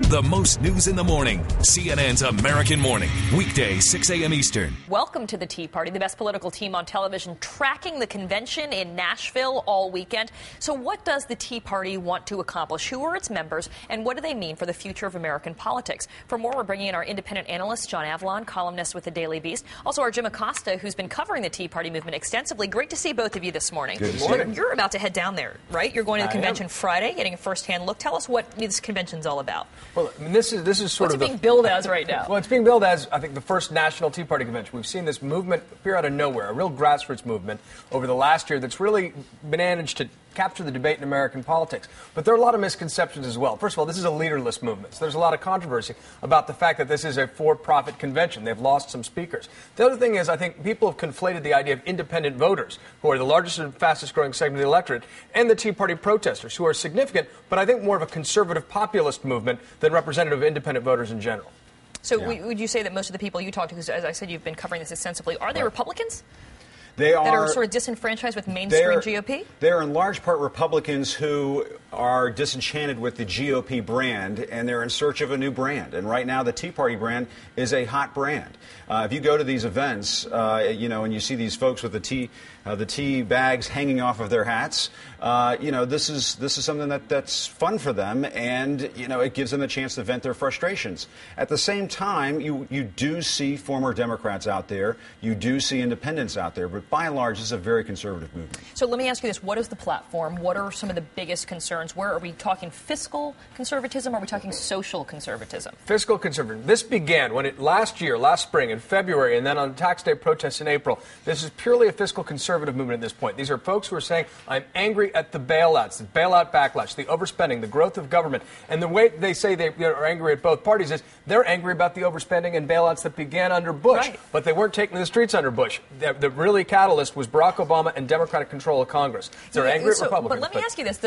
The most news in the morning. CNN's American Morning. Weekday, 6 a.m. Eastern. Welcome to the Tea Party, the best political team on television, tracking the convention in Nashville all weekend. So what does the Tea Party want to accomplish? Who are its members, and what do they mean for the future of American politics? For more, we're bringing in our independent analyst, John Avlon, columnist with the Daily Beast. Also, our Jim Acosta, who's been covering the Tea Party movement extensively. Great to see both of you this morning. Good morning. You're about to head down there, right? You're going to the convention Friday, getting a first-hand look. Tell us what this convention's all about. Well, I mean, this is sort What's of it being billed as right now? Well, it's being billed as, I think, the first national Tea Party convention. We've seen this movement appear out of nowhere, a real grassroots movement over the last year that's really managed to capture the debate in American politics. But there are a lot of misconceptions as well. First of all, this is a leaderless movement, so there's a lot of controversy about the fact that this is a for-profit convention. They've lost some speakers. The other thing is, I think people have conflated the idea of independent voters, who are the largest and fastest-growing segment of the electorate, and the Tea Party protesters, who are significant, but I think more of a conservative populist movement than representative of independent voters in general. So would you say that most of the people you talk to, because as I said, you've been covering this extensively, are they Republicans? They that are sort of disenfranchised with mainstream GOP? They're in large part Republicans who are disenchanted with the GOP brand, and they're in search of a new brand. And right now, the Tea Party brand is a hot brand. If you go to these events, and you see these folks with the tea bags hanging off of their hats, this is something that's fun for them, and it gives them a chance to vent their frustrations. At the same time, you do see former Democrats out there, you do see independents out there, but by and large, this is a very conservative movement. So let me ask you this: what is the platform? What are some of the biggest concerns? Where are we talking fiscal conservatism? Or are we talking social conservatism? Fiscal conservatism. This began when last spring in February, and then on tax day protests in April. This is purely a fiscal conservative movement at this point. These are folks who are saying, I'm angry at the bailouts, the bailout backlash, the overspending, the growth of government. And the way they say they are angry at both parties is they're angry about the overspending and bailouts that began under Bush. Right. But they weren't taking the streets under Bush. The really catalyst was Barack Obama and Democratic control of Congress. They're angry at Republicans. But let me ask you this,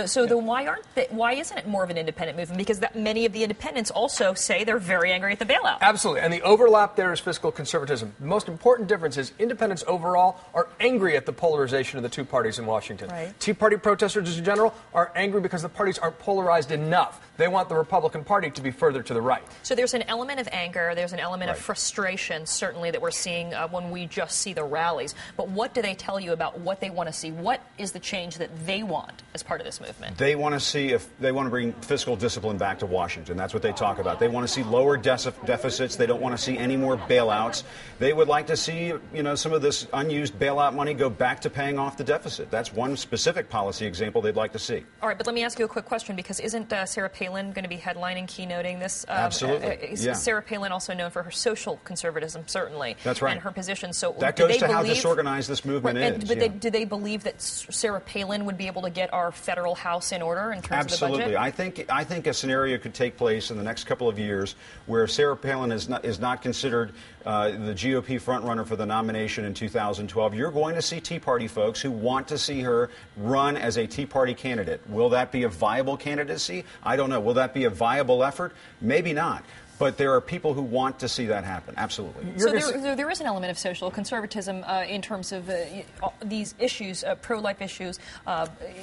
why isn't it more of an independent movement? Because many of the independents also say they're very angry at the bailout. Absolutely. And the overlap there is fiscal conservatism. The most important difference is independents overall are angry at the polarization of the two parties in Washington. Right. Tea Party protesters in general are angry because the parties aren't polarized enough. They want the Republican Party to be further to the right. So there's an element of anger, there's an element of frustration, certainly, that we're seeing when we just see the rallies. But what do they tell you about what they want to see? What is the change that they want as part of this movement? They want to see if they want to bring fiscal discipline back to Washington. That's what they talk about. They want to see lower deficits. They don't want to see any more bailouts. They would like to see, some of this unused bailout money go back to paying off the deficit. That's one specific policy example they'd like to see. All right, but let me ask you a quick question, because isn't Sarah Palin going to be headlining, keynoting this? Absolutely. Sarah Palin also known for her social conservatism, certainly. That's right. And her position. So that goes to how disorganized this movement is. But do they believe that Sarah Palin would be able to get our federal house in order in terms of the budget? Absolutely. I think a scenario could take place in the next couple of years where Sarah Palin is not considered the GOP frontrunner for the nomination in 2012. You're going to see Tea Party folks who want to see her run as a Tea Party candidate. Will that be a viable candidacy? I don't know. Will that be a viable effort? Maybe not. But there are people who want to see that happen. Absolutely. So there is an element of social conservatism in terms of these issues, pro-life issues,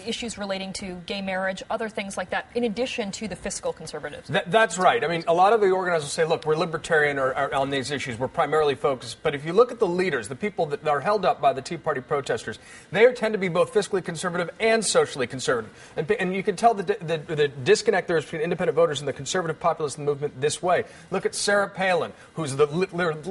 issues relating to gay marriage, other things like that, in addition to the fiscal conservatives. That's right. I mean, a lot of the organizers say, look, we're libertarian on these issues. We're primarily focused. But if you look at the leaders, the people that are held up by the Tea Party protesters, they tend to be both fiscally conservative and socially conservative. And you can tell the disconnect there is between independent voters and the conservative populist movement this way. Look at Sarah Palin, who's the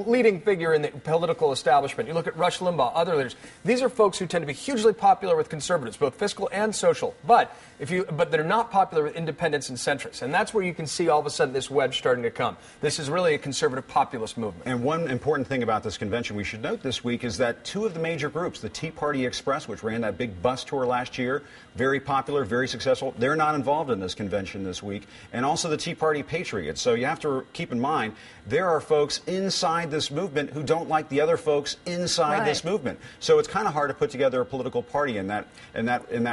leading figure in the political establishment. You look at Rush Limbaugh, other leaders. These are folks who tend to be hugely popular with conservatives, both fiscal and social. But they're not popular with independents and centrists. And that's where you can see all of a sudden this wedge starting to come. This is really a conservative populist movement. And one important thing about this convention we should note this week is that two of the major groups, the Tea Party Express, which ran that big bus tour last year, very popular, very successful, they're not involved in this convention this week, and also the Tea Party Patriots. So you have to keep in mind, there are folks inside this movement who don't like the other folks inside this movement. So it's kind of hard to put together a political party in that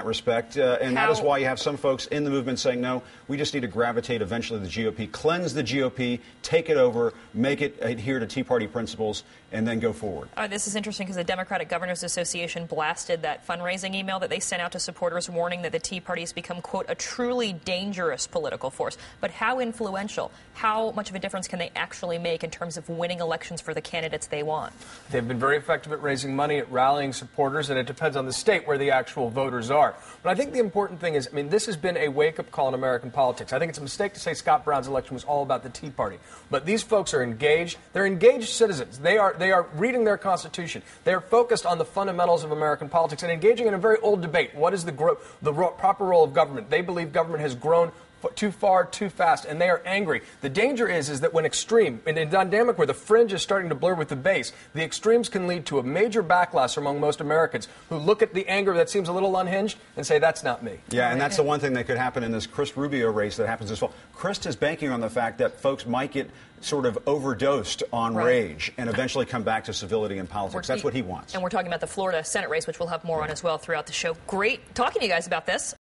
respect. And that is why you have some folks in the movement saying, no, we just need to gravitate eventually to the GOP, cleanse the GOP, take it over, make it adhere to Tea Party principles, and then go forward. This is interesting because the Democratic Governors Association blasted that fundraising email that they sent out to supporters warning that the Tea Party has become, quote, a truly dangerous political force. But how influential, how much of a difference can they actually make in terms of winning elections for the candidates they want? They've been very effective at raising money, at rallying supporters, and it depends on the state where the actual voters are. But I think the important thing is, I mean, this has been a wake-up call in American politics. I think it's a mistake to say Scott Brown's election was all about the Tea Party. But these folks are engaged. They're engaged citizens. They are reading their Constitution. They're focused on the fundamentals of American politics and engaging in a very old debate. What is the proper role of government? They believe government has grown too far, too fast, and they are angry. The danger is that when extreme, in a dynamic where the fringe is starting to blur with the base, the extremes can lead to a major backlash among most Americans who look at the anger that seems a little unhinged and say, that's not me. Yeah, and that's the one thing that could happen in this Chris Rubio race that happens this fall. Chris is banking on the fact that folks might get sort of overdosed on rage and eventually come back to civility in politics. That's what he wants. And we're talking about the Florida Senate race, which we'll have more on as well throughout the show. Great talking to you guys about this.